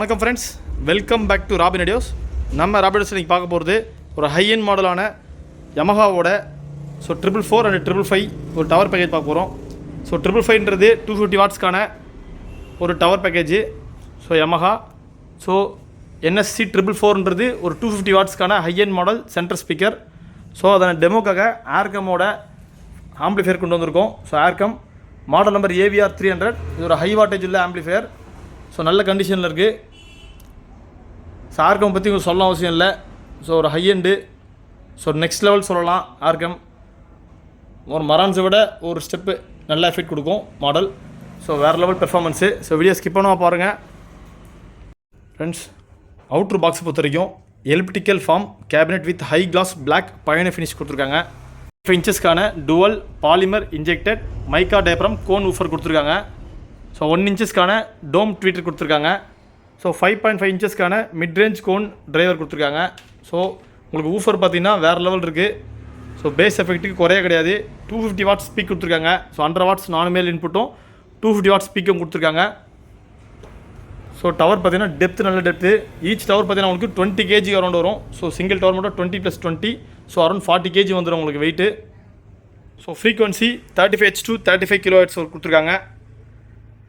வணக்கம் friends, welcome back to Robin Audios. நம்ம Robin Audios இன்றைக்கி பார்க்க போகிறது ஒரு ஹை எண்ட் மாடலான யமஹாவோட 444 அண்ட் 555 ஒரு டவர் பேக்கேஜ் பார்க்க போகிறோம். 555ன்றது 250 வாட்ஸ்க்கான ஒரு டவர் பேக்கேஜ். யமஹா NSC 444ன்றது ஒரு 250 வாட்ஸ்க்கான high end model centre speaker. அதனை டெமோக்காக ஏர்கமோட ஆம்பிளிஃபையர் கொண்டு வந்திருக்கோம். ஏர்கம் மாடல் நம்பர் AVR 300. இது ஒரு ஹை வாட்டேஜ் உள்ள ஆம்பிளிஃபையர். நல்ல கண்டிஷனில் இருக்குது. ஆர்கம் பற்றி உங்களுக்கு சொல்ல அவசியம் இல்லை. ஒரு ஹை எண்டு நெக்ஸ்ட் லெவல் சொல்லலாம். ஆர்கம் ஒரு மரான்ஸை விட ஒரு ஸ்டெப்பு நல்ல எஃபெக்ட் கொடுக்கும் மாடல். வேறு லெவல் பெர்ஃபார்மன்ஸு. வீடியோ ஸ்கிப் பண்ணாமல் பாருங்கள் ஃப்ரெண்ட்ஸ். அவுட்ரு பாக்ஸ் பொறுத்த வரைக்கும் elliptical form cabinet with high class black piano finish கொடுத்துருக்காங்க. 5 இன்ச்சஸ்க்கான dual polymer injected mica diaphragm cone woofer கொடுத்துருக்காங்க. 1 இன்ச்சஸ்க்கான டோம் ட்வீட்டர் கொடுத்துருக்காங்க. 5.5 இன்ச்சஸ்க்கான மிட் ரேஞ்ச் கோன் டிரைவர் கொடுத்துருக்காங்க. உங்களுக்கு ஊஃபர் பார்த்தீங்கன்னா வேறு லெவல் இருக்குது. பேஸ் எஃபெக்ட்டுக்கு குறைய கிடையாது. 250 வாட்ஸ் ஸ்பீக் கொடுத்துருக்காங்க. 100 வாட்ஸ் நார்மல் இன்புட்டும் 250 வாட்ஸ் ஸ்பீக்கும் கொடுத்துருக்காங்க. டவர் பார்த்தீங்கன்னா டெப்த்து நல்ல டெப்த்து. ஈச் டவர் பார்த்தீங்கன்னா உங்களுக்கு 20 kg அரௌண்ட் வரும். சிங்கிள் டவர் மட்டும் 20 + 20 அரௌண்ட் 40 kg வந்துடும் உங்களுக்கு weight. Frequency 35 Hz to 35 kHz கொடுத்துருக்காங்க.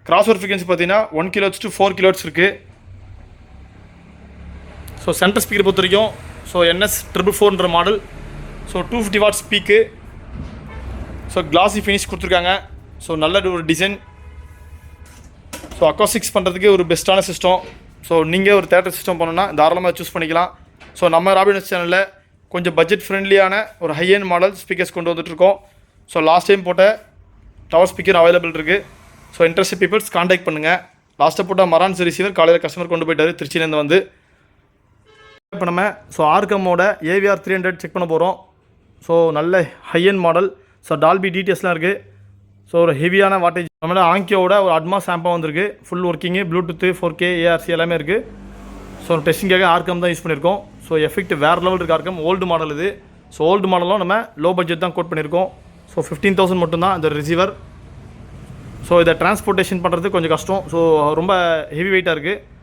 கிராஸ்ஓவர் ஃப்ரீக்வன்சி பார்த்தீங்கன்னா 1 kHz to 4 kHz இருக்குது. சென்டர் ஸ்பீக்கர் பொறுத்த வரைக்கும் NS 444ன்ற மாடல். 250 வாட்ஸ் ஸ்பீக்கு. கிளாஸி ஃபினிஷ் கொடுத்துருக்காங்க. நல்ல ஒரு டிசைன். அக்காஸ்டிக்ஸ் பண்ணுறதுக்கு ஒரு பெஸ்ட்டான சிஸ்டம். நீங்கள் ஒரு தேட்டர் சிஸ்டம் பண்ணணுன்னா தாராளமாக சூஸ் பண்ணிக்கலாம். நம்ம ராபின் சேனலில் கொஞ்சம் பட்ஜெட் ஃப்ரெண்ட்லியான ஒரு ஹை எண்ட் மாடல் ஸ்பீக்கர்ஸ் கொண்டு வந்துட்டுருக்கோம். லாஸ்ட் டைம் போட்ட டவர் ஸ்பீக்கர் அவைலபிள் இருக்குது. இன்ட்ரெஸ்ட் பீப்புள்ஸ் காண்டாக்ட் பண்ணுங்கள். லாஸ்ட்டாக போட்ட மரான்ஸ் ரிசீவர் காலையில் கஸ்டமர் கொண்டு போயிட்டார் திருச்சியிலேருந்து வந்து. இப்போ நம்ம ஆர்கமோட AVR 300 செக் பண்ண போகிறோம். நல்ல ஹை எண்ட் மாடல். டால்பி டிடிஎஸ்லாம் இருக்குது. ஒரு ஹெவியான வாட்டேஜ். நம்மளோட ஆங்கியோட ஒரு அட்மாஸ் ஆம்பாக வந்திருக்கு. Full working, bluetooth, 4K ARC எல்லாமே இருக்குது. டெஸ்டிங்காக ஆர்கம் தான் யூஸ் பண்ணியிருக்கோம். எஃபெக்ட் வேறு லெவல் இருக்குது. ஆர்கம் ஓல்டு மாடல் இது. ஓல்டு மாடலும் நம்ம லோ பட்ஜெட் தான் கோட் பண்ணியிருக்கோம். 15,000 மட்டும்தான் இந்த ரிசீவர். இதை டிரான்ஸ்போர்ட்டேஷன் பண்ணுறது கொஞ்சம் கஷ்டம். ரொம்ப ஹெவி வெயிட்டாக இருக்குது.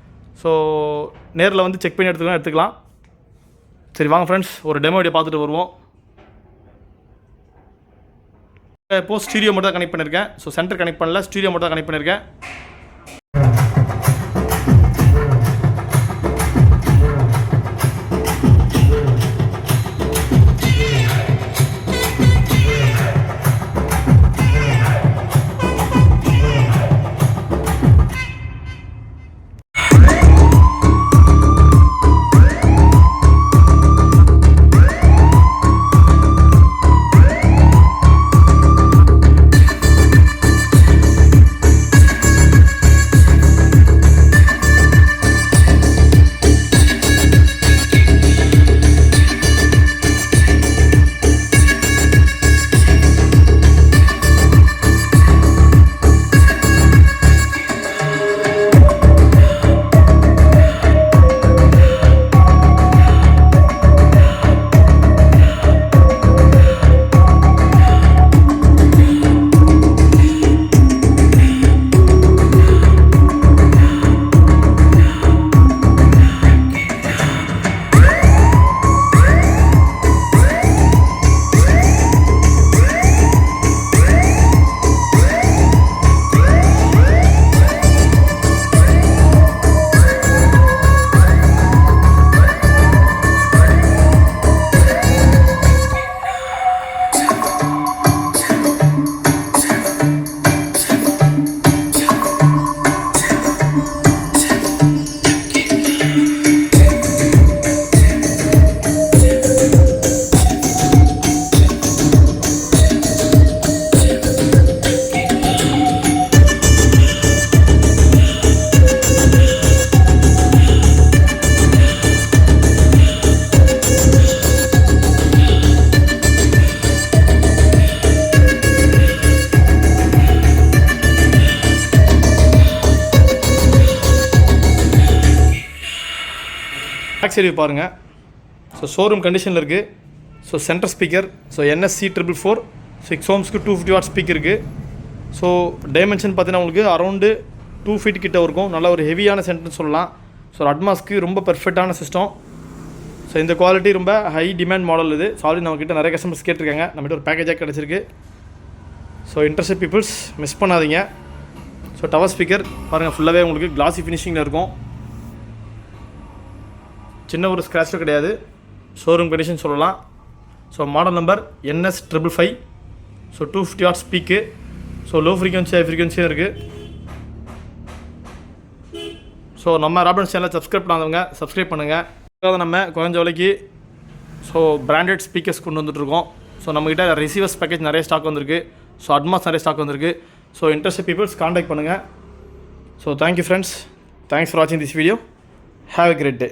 நேரில் வந்து செக் பண்ணி எடுத்துக்கலாம். சரி வாங்க ஃப்ரெண்ட்ஸ், ஒரு டெமோ வீடியோ பார்த்துட்டு வருவோம். இப்போது ஸ்டீரியோ மட்டும் தான் கனெக்ட் பண்ணியிருக்கேன். சென்டர் கனெக்ட் பண்ணல, ஸ்டீரியோ மட்டும் தான் கனெக்ட் பண்ணியிருக்கேன். பேக் சைடு பாருங்கள். ஷோரூம் கண்டிஷனில் இருக்குது. Centre speaker NSC 444 6 ohmsக்கு 250 watt speaker இருக்குது. டைமென்ஷன் பார்த்தீங்கன்னா உங்களுக்கு அரௌண்டு 2 feet கிட்ட இருக்கும். நல்ல ஒரு ஹெவியான சென்டர்னு சொல்லலாம். ஸோ அட்மாஸ்க்கு ரொம்ப பெர்ஃபெக்டான சிஸ்டம். ஸோ இந்த குவாலிட்டி ரொம்ப ஹை டிமாண்ட் மாடல் இது. ஸோ ஆல்ரெடி நம்மக்கிட்ட நிறைய கஸ்டமர்ஸ் கேட்டிருக்காங்க, நம்மகிட்ட ஒரு பேக்கேஜாக கிடச்சிருக்கு. ஸோ இன்ட்ரெஸ்ட் பீப்புள்ஸ் மிஸ் பண்ணாதீங்க. ஸோ டவர் ஸ்பீக்கர் பாருங்கள், ஃபுல்லாகவே உங்களுக்கு கிளாசி ஃபினிஷிங்கில் இருக்கும். சின்ன ஒரு ஸ்க்ராட்சும் கிடையாது, ஷோரூம் கண்டிஷன் சொல்லலாம். So model number NS555. So 250 watt ஸ்பீக்கு. ஸோ லோ ஃப்ரீக்வன்சி ஹை ஃப்ரீக்வன்சியும் இருக்குது. ஸோ நம்ம ராபின் சேனலை சப்ஸ்கிரைப் பண்ணாதவங்க சப்ஸ்கிரைப் பண்ணுங்கள். நம்ம குறைஞ்ச விலைக்கு ஸோ பிராண்டட் ஸ்பீக்கர்ஸ் கொண்டு வந்துட்டுருக்கோம். ஸோ நம்மக்கிட்ட ரிசீவர்ஸ் பேக்கேஜ் நிறைய ஸ்டாக் வந்திருக்கு. ஸோ அட்மாஸ் நிறைய ஸ்டாக் வந்திருக்கு. ஸோ இன்ட்ரெஸ்ட் பீப்புள்ஸ் காண்டாக்ட் பண்ணுங்கள். So thank you friends, thanks for வாட்சிங் this video. Have a great day.